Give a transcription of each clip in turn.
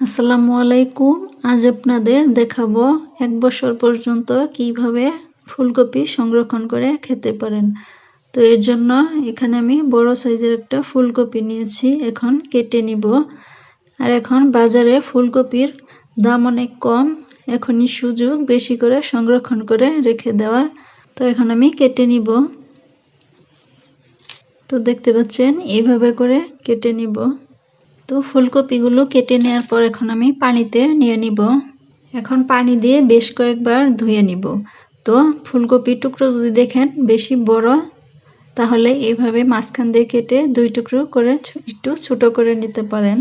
আসসালামু আলাইকুম। আজ আপনাদের দেখাবো 1 বছর পর্যন্ত কিভাবে ফুলকপি সংরক্ষণ করে খেতে পারেন। তো এর জন্য এখানে আমি বড় সাইজের একটা ফুলকপি নিয়েছি, এখন কেটে নিব। আর এখন বাজারে ফুলকপির দাম অনেক কম, এখনই সুযোগ বেশি করে সংরক্ষণ করে রেখে দেওয়ার। তো এখন আমি কেটে নিব। তো দেখতে পাচ্ছেন এইভাবে করে কেটে নিব। তো ফুলকপিগুলো কেটে নেওয়ার পর এখন আমি পানিতে নিয়ে নিব। এখন পানি দিয়ে বেশ কয়েকবার ধুয়ে নিব। তো ফুলকপির টুকরো যদি দেখেন বেশি বড়, তাহলে এইভাবে মাঝখান দিয়ে কেটে 2 টুকরো করে একটু ছোট করে নিতে পারেন।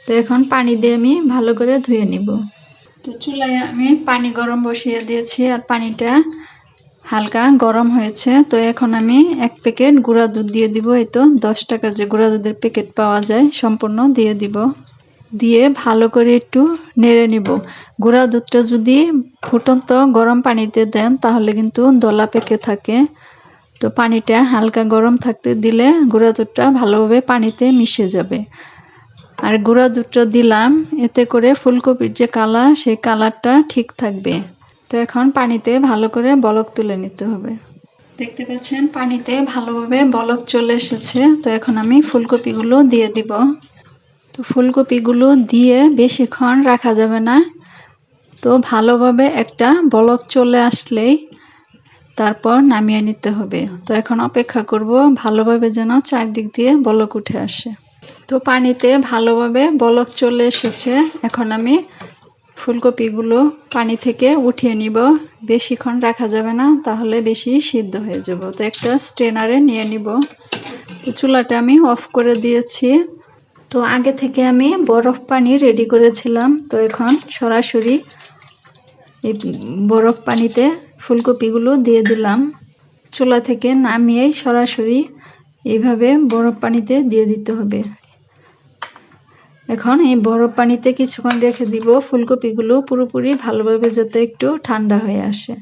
তো এখন পানি দিয়ে আমি ভালো করে ধুয়ে নিব। তো চুলায় আমি পানি গরম বসিয়ে দিয়েছি, আর পানিটা হালকা গরম হয়েছে। তো এখন আমি 1 প্যাকেট গুঁড়া দুধ দিয়ে দিব। এই তো 10 টাকার যে গুঁড়া দুধের প্যাকেট পাওয়া যায় সম্পূর্ণ দিয়ে দিব। দিয়ে ভালো করে একটু নেড়ে নিব। গুঁড়া দুধটা যদি ফুটন্ত গরম পানিতে দেন তাহলে কিন্তু দলা পেকে থাকে। তো পানিটা হালকা গরম থাকতে দিলে গুঁড়া দুধটা ভালোভাবে পানিতে মিশে যাবে। আর গুঁড়া দুধটা দিলাম, এতে করে ফুলকপির যে কালার, সেই কালারটা ঠিক থাকবে। তো এখন পানিতে ভালো করে বলক তুলে নিতে হবে। দেখতে পাচ্ছেন পানিতে ভালোভাবে বলক চলে এসেছে। তো এখন আমি ফুলকপিগুলো দিয়ে দিব। তো ফুলকপিগুলো দিয়ে বেশিক্ষণ রাখা যাবে না। তো ভালোভাবে একটা বলক চলে আসলেই তারপর নামিয়ে নিতে হবে। তো এখন অপেক্ষা করব ভালোভাবে যেন চারদিক দিয়ে বলক উঠে আসে। তো পানিতে ভালোভাবে বলক চলে এসেছে। এখন আমি ফুলকপিগুলো পানি থেকে উঠিয়ে নিব। বেশিক্ষণ রাখা যাবে না, তাহলে বেশি সিদ্ধ হয়ে যাব। তো একটা স্ট্রেনারে নিয়ে নিব। তো চুলাটা আমি অফ করে দিয়েছি। তো আগে থেকে আমি বরফ পানি রেডি করেছিলাম। তো এখন সরাসরি এই বরফ পানিতে ফুলকপিগুলো দিয়ে দিলাম। চুলা থেকে নামিয়ে সরাসরি এইভাবে বরফ পানিতে দিয়ে দিতে হবে। এখন এই বরফ পানিতে কিছুক্ষণ রেখে দিব, ফুলকপিগুলো পুরোপুরি ভালোভাবে যাতে একটু ঠান্ডা হয়ে আসে।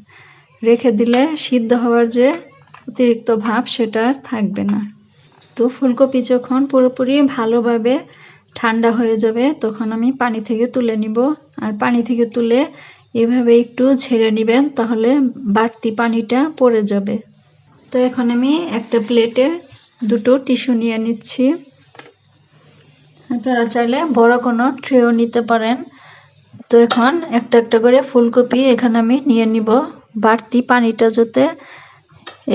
রেখে দিলে সিদ্ধ হওয়ার যে অতিরিক্ত ভাব সেটা আর থাকবে না। তো ফুলকপি যখন পুরোপুরি ভালোভাবে ঠান্ডা হয়ে যাবে তখন আমি পানি থেকে তুলে নিব। আর পানি থেকে তুলে এভাবে একটু ঝেড়ে নেবেন, তাহলে বাড়তি পানিটা পড়ে যাবে। তো এখন আমি একটা প্লেটে 2টো টিস্যু নিয়ে নিচ্ছি। আপনারা চাইলে বড় কোনো ট্রেও নিতে পারেন। তো এখন একটা একটা করে ফুলকপি এখানে আমি নিয়ে নিব। বাড়তি পানিটা যাতে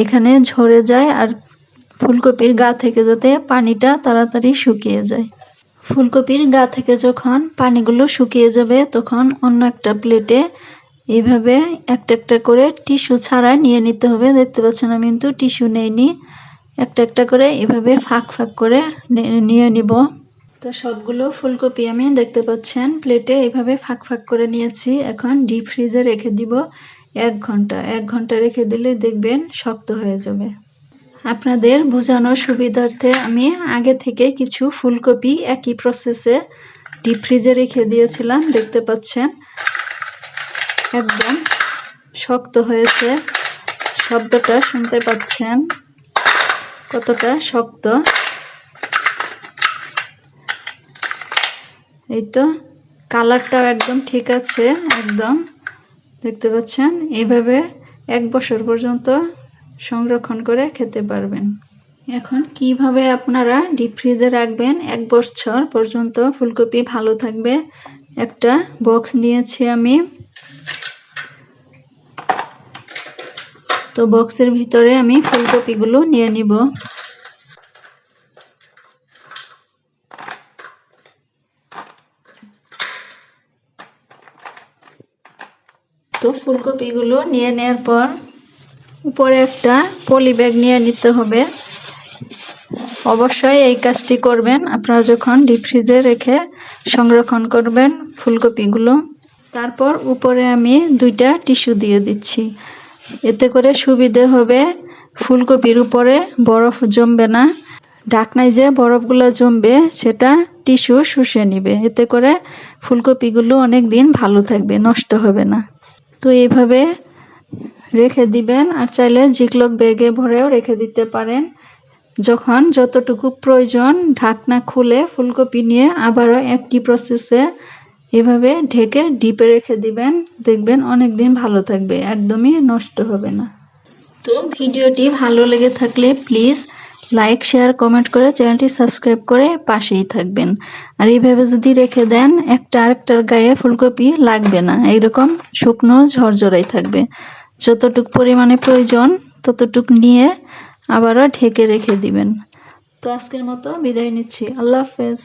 এখানে ঝরে যায়, আর ফুলকপির গা থেকে যাতে পানিটা তাড়াতাড়ি শুকিয়ে যায়। ফুলকপির গা থেকে যখন পানিগুলো শুকিয়ে যাবে তখন অন্য একটা প্লেটে এইভাবে একটা একটা করে টিস্যু ছাড়া নিয়ে নিতে হবে। দেখতে পাচ্ছেন আমি কিন্তু টিস্যু নেইনি, একটা একটা করে এভাবে ফাঁক ফাঁক করে নিয়ে নিব। তো সবগুলো ফুলকপি আমি দেখতে পাচ্ছেন প্লেটে এইভাবে ফাঁক ফাঁক করে নিয়েছি। এখন ডিপ ফ্রিজে রেখে দিব 1 ঘন্টা। 1 ঘন্টা রেখে দিলে দেখবেন শক্ত হয়ে যাবে। আপনাদের বোঝানোর সুবিধার্থে আমি আগে থেকে কিছু ফুলকপি একই প্রসেসে ডিপ ফ্রিজে রেখে দিয়েছিলাম। দেখতে পাচ্ছেন একদম শক্ত হয়েছে। শব্দটা শুনতে পাচ্ছেন কতটা শক্ত। এই তো কালারটাও একদম ঠিক আছে, একদম দেখতে পাচ্ছেন। এইভাবে 1 বছর পর্যন্ত সংরক্ষণ করে খেতে পারবেন। এখন কিভাবে আপনারা ডিপ ফ্রিজে রাখবেন 1 বছর পর্যন্ত ফুলকপি ভালো থাকবে, একটা বক্স নিয়েছি আমি। তো বক্সের ভিতরে আমি ফুলকপিগুলো নিয়ে নিব। তো ফুলকপিগুলো নিয়ে নেওয়ার পর উপরে একটা পলি ব্যাগ নিয়ে নিতে হবে। অবশ্যই এই কাজটি করবেন আপনারা যখন ডিপ ফ্রিজে রেখে সংরক্ষণ করবেন ফুলকপিগুলো। তারপর উপরে আমি 2টা টিস্যু দিয়ে দিচ্ছি। এতে করে সুবিধে হবে, ফুলকপির উপরে বরফ জমবে না। ঢাকনায় যে বরফগুলো জমবে সেটা টিস্যু শুষে নিবে। এতে করে ফুলকপিগুলো অনেক দিন ভালো থাকবে, নষ্ট হবে না। তো এইভাবে রেখে দিবেন। আর চাইলে জিকলক ব্যাগে ভরেও রেখে দিতে পারেন। যখন যতটুকু প্রয়োজন ঢাকনা খুলে ফুলকপি নিয়ে আবারও একই প্রসেসে এভাবে ঢেকে ডিপে রেখে দিবেন, দেখবেন অনেক দিন ভালো থাকবে, একদমই নষ্ট হবে না। তো ভিডিওটি ভালো লেগে থাকলে প্লিজ লাইক শেয়ার কমেন্ট করে চ্যানেলটি সাবস্ক্রাইব করে পাশেই থাকবেন। আর এইভাবে যদি রেখে দেন একটা আরেকটার গায়ে ফুলকপি লাগবে না, এইরকম শুকনো ঝরঝরাই থাকবে। যতটুক পরিমাণে প্রয়োজন ততটুক নিয়ে আবারও ঢেকে রেখে দিবেন। তো আজকের মতো বিদায় নিচ্ছি, আল্লাহ হাফেজ।